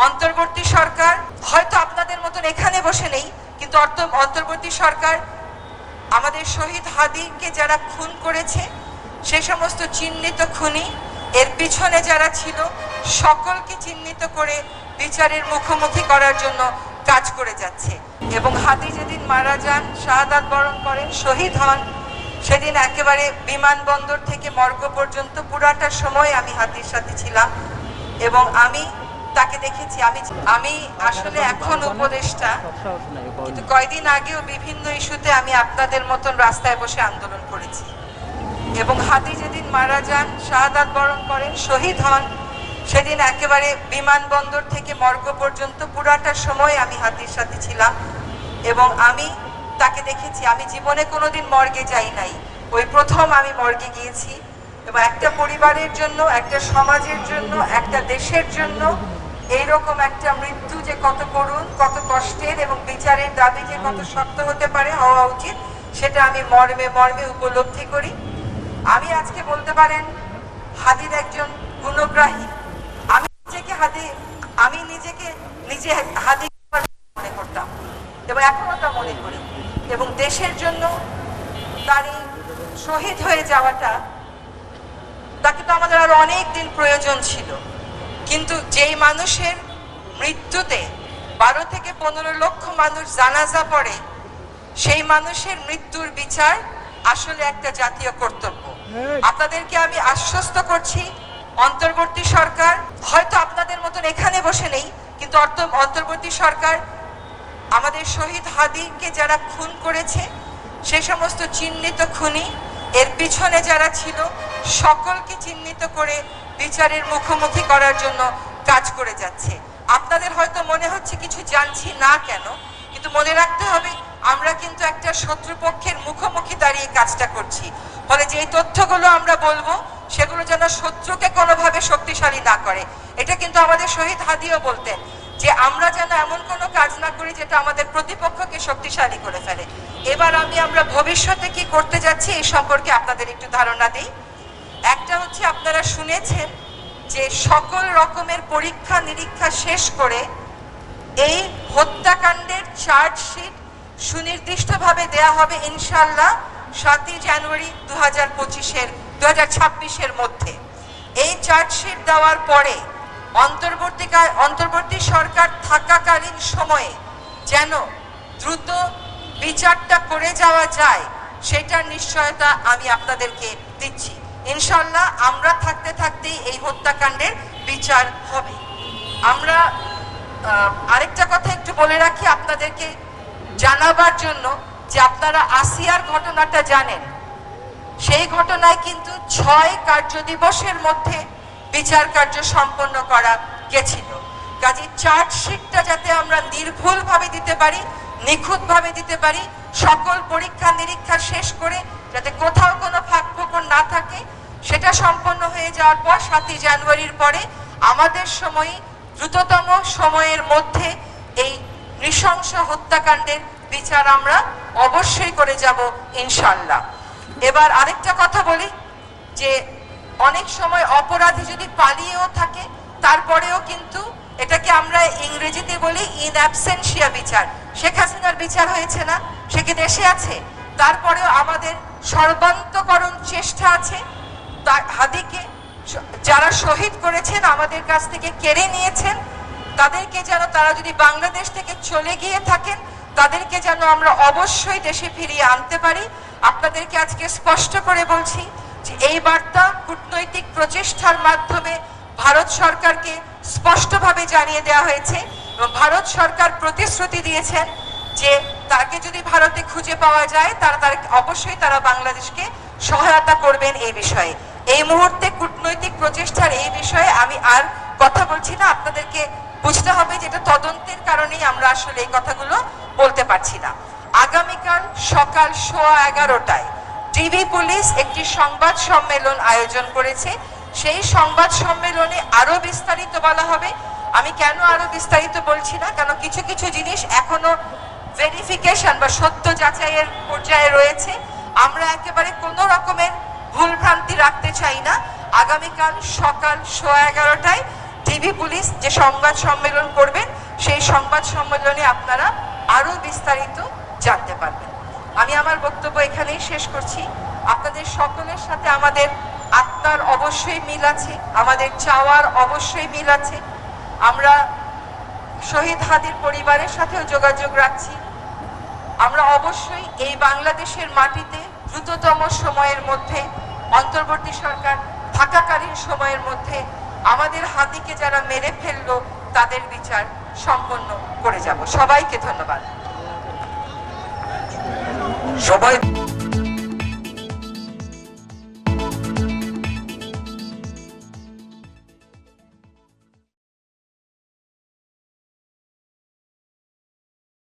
অন্তর্বর্তী সরকার হয়তো আপনাদের মতন এখানে বসে নেই, কিন্তু অন্তর্বর্তী সরকার আমাদের শহীদ হাদিকে যারা খুন করেছে সেই সমস্ত চিহ্নিত খুনি এর পিছনে যারা ছিল সকলকে চিহ্নিত করে বিচারের মুখোমুখি করার জন্য কাজ করে যাচ্ছে। এবং হাদি যেদিন মারা যান, শাহাদাত বরণ করেন, শহীদ হন, সেদিন একেবারে বিমানবন্দর থেকে মর্গ পর্যন্ত পুরাটা সময় আমি হাদির সাথে ছিলাম এবং আমি তাকে দেখেছি। আমি আসলে এখন উপদেষ্টা, কিন্তু কয়েকদিন আগেও বিভিন্ন ইস্যুতে আমি আপনাদের মতন রাস্তায় বসে আন্দোলন করেছি। এবং হাদি যেদিন মারা যান, শাহাদাত বরণ করেন, শহীদ হন, সেদিন একেবারে বিমানবন্দর থেকে মর্গ পর্যন্ত পুরাটা সময় আমি হাদির সাথে ছিলাম এবং আমি তাকে দেখেছি। আমি জীবনে কোনোদিন মর্গে যাই নাই, ওই প্রথম আমি মর্গে গিয়েছি। এবং একটা পরিবারের জন্য, একটা সমাজের জন্য, একটা দেশের জন্য এইরকম একটা মৃত্যু যে কত করুণ, কত কষ্টের এবং বিচারের দাবি যে কত শক্ত হতে পারে, হওয়া উচিত, সেটা আমি মর্মে মর্মে উপলব্ধি করি। আমি আজকে বলতে পারেন হাদির একজন গুণগ্রাহী। আমি নিজে হাদি মনে করতাম এবং এখনো তা মনে করি। এবং দেশের জন্য তার এই শহীদ হয়ে যাওয়াটা, তাকে তো আমাদের আরো অনেক দিন প্রয়োজন ছিল, কিন্তু যেই মানুষের মৃত্যুতে 12 থেকে 15 লক্ষ মানুষ জানাজা পড়ে, সেই মানুষের মৃত্যুর বিচার আসলে একটা জাতীয় কর্তব্য। আপনাদেরকে আমি আশ্বস্ত করছি, অন্তর্বর্তী সরকার হয়তো আপনাদের মতন এখানে বসে নেই, কিন্তু অন্তর্বর্তী সরকার আমাদের শহীদ হাদিকে যারা খুন করেছে সেই সমস্ত চিহ্নিত খুনি এর পিছনে যারা ছিল সকলকে চিহ্নিত করে বিচারের মুখোমুখি করার জন্য কাজ করে যাচ্ছে। আপনাদের হয়তো মনে হচ্ছে কিছু জানছি না কেন, কিন্তু মনে রাখতে হবে আমরা কিন্তু একটা শত্রুপক্ষের মুখোমুখি দাঁড়িয়ে কাজটা করছি। ফলে যে তথ্যগুলো আমরা বলবো সেগুলো যেন শত্রুকে কোনোভাবে শক্তিশালী না করে। এটা কিন্তু আমাদের শহীদ হাদিও বলতেন যে আমরা যেন এমন কোনো কাজ না করি যেটা আমাদের প্রতিপক্ষকে শক্তিশালী করে ফেলে। এবার আমরা ভবিষ্যতে কি করতে যাচ্ছি এই সম্পর্কে আপনাদের একটু ধারণা দিই। একটা হচ্ছে, আপনারা শুনেছেন যে সকল রকমের পরীক্ষা নিরীক্ষা শেষ করে এই হত্যাকাণ্ডের চার্জশিট সুনির্দিষ্টভাবে দেয়া হবে ইনশাআল্লাহ 7 জানুয়ারি 2026-এর মধ্যে। এই চার্জশিট দেওয়ার পরে অন্তর্বর্তী সরকার থাকাকালীন সময়ে যেন দ্রুত বিচারটা করে যাওয়া যায়, সেটার নিশ্চয়তা আমি আপনাদেরকে দিচ্ছি। ইনশাআল্লাহ আমরা থাকতে থাকতেই এই হত্যাকাণ্ডের বিচার হবে। আমরা আরেকটা কথা একটু বলে রাখি আপনাদেরকে জানাবার জন্য, যে আপনারা আসিয়ার ঘটনাটা জানেন, সেই ঘটনায় কিন্তু 6 কার্যদিবসের মধ্যে বিচার কার্য সম্পন্ন করা গেছিল। কাজে চার্জশিটটা যাতে আমরা নির্ভুলভাবে দিতে পারি, নিখুঁতভাবে দিতে পারি, সকল পরীক্ষা নিরীক্ষা শেষ করে যাতে কোথাও কোনো ফাঁকফোকর না থাকে, সেটা সম্পন্ন হয়ে যাওয়ার পর 7 জানুয়ারির পরে আমাদের দ্রুততম সময়ের মধ্যে এই নৃশংস হত্যাকাণ্ডের বিচার আমরা অবশ্যই করে যাব ইনশাআল্লাহ। এবার আরেকটা কথা বলি, যে অনেক সময় অপরাধী যদি পালিয়েও থাকে তারপরেও কিন্তু এটাকে আমরা ইংরেজিতে বলি ইন অ্যাবসেন্সিয়া বিচার। শেখ হাসিনার বিচার হয়েছে না, সে কি দেশে আছে? তারপরেও আমাদের সর্বান্তকরণ চেষ্টা আছে হাদিকে যারা শহীদ করেছেন, আমাদের কাছ থেকে কেড়ে নিয়েছেন, তাদেরকে যেন, তারা যদি বাংলাদেশ থেকে চলে গিয়ে থাকেন, তাদেরকে যেন আমরা অবশ্যই দেশে ফিরিয়ে আনতে পারি। আপনাদেরকে আজকে স্পষ্ট করে বলছি যে এই বার্তা কূটনৈতিক প্রচেষ্টার মাধ্যমে ভারত সরকারকে স্পষ্টভাবে জানিয়ে দেওয়া হয়েছে এবং ভারত সরকার প্রতিশ্রুতি দিয়েছেন যে তাকে যদি ভারতে খুঁজে পাওয়া যায় অবশ্যই তারা বাংলাদেশকে সহায়তা করবেন এই বিষয়ে। এই মুহূর্তে কূটনৈতিক প্রচেষ্টার এই বিষয়ে আমি আর কথা বলছি না। আপনাদেরকে বুঝতে হবে যে এটা তদন্তের কারণেই আমরা আসলে এই কথাগুলো বলতে পারছি না। আগামীকাল সকাল 11:15টায় ডিবি পুলিশ একটি সংবাদ সম্মেলন আয়োজন করেছে। সেই সংবাদ সম্মেলনে আরো বিস্তারিত বলা হবে। আমি কেন আরো বিস্তারিত বলছি না, কারণ কিছু কিছু জিনিস এখনো ভেরিফিকেশন বা সত্য যাচাইয়ের পর্যায়ে রয়েছে। আমরা একেবারে কোনো রকমের ভুলভ্রান্তি রাখতে চাই না। আগামীকাল সকাল 11:15টায় ডিবি পুলিশ যে সংবাদ সম্মেলন করবেন সেই সংবাদ সম্মেলনে আপনারা আরো বিস্তারিত জানতে পারবেন। আমি আমার বক্তব্য এখানেই শেষ করছি। আপনাদের সকলের সাথে আমাদের আত্মার অবশ্যই মিল আছে, আমাদের চাওয়ার অবশ্যই মিল আছে। আমরা শহীদ হাদির পরিবারের সাথেও যোগাযোগ রাখছি। আমরা অবশ্যই এই বাংলাদেশের মাটিতে দ্রুততম সময়ের মধ্যে, অন্তর্বর্তী সরকার থাকাকালীন সময়ের মধ্যে আমাদের হাদিকে যারা মেরে ফেললো তাদের বিচার সম্পন্ন করে যাব। সবাইকে ধন্যবাদ। সবাই